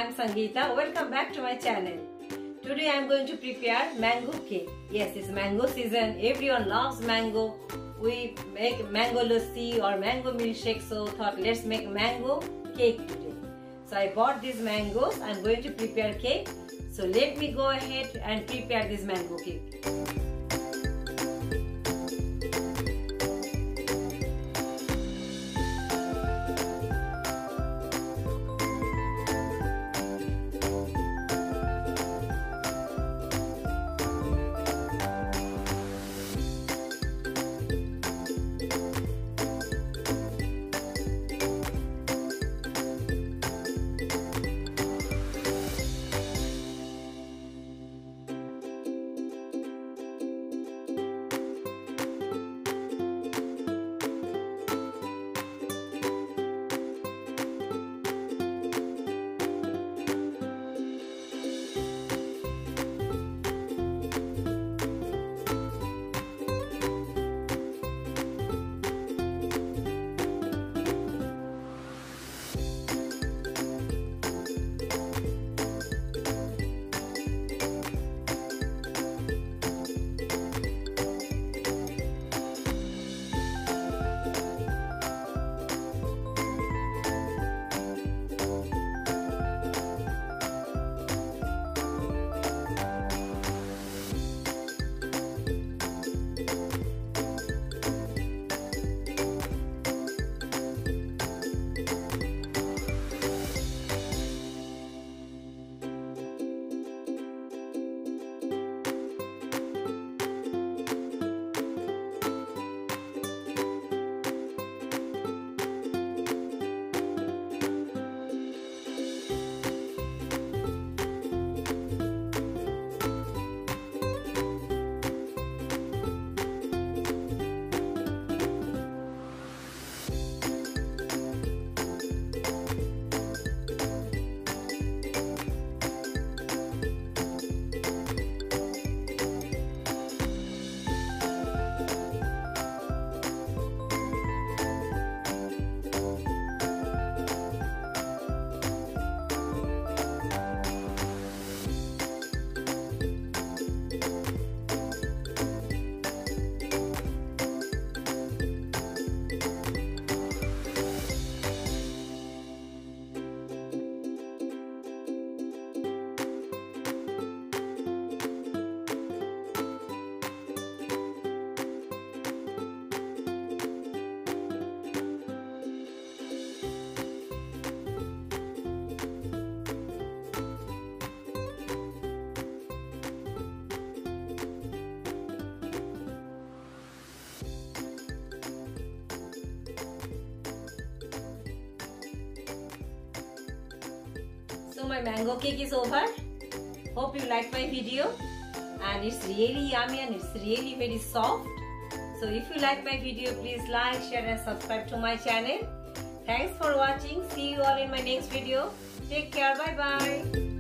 am Sangita. Welcome back to my channel. Today I am going to prepare mango cake. Yes, it's mango season. Everyone loves mango. We make mango lassi or mango milkshake. So thought let's make mango cake today. So I bought these mangoes. I am going to prepare cake. So let me go ahead and prepare this mango cake. So my mango cake is over. Hope you like my video, and it's really yummy and it's really very soft. So if you like my video, please like, share and subscribe to my channel. Thanks for watching. See you all in my next video. Take care. Bye bye.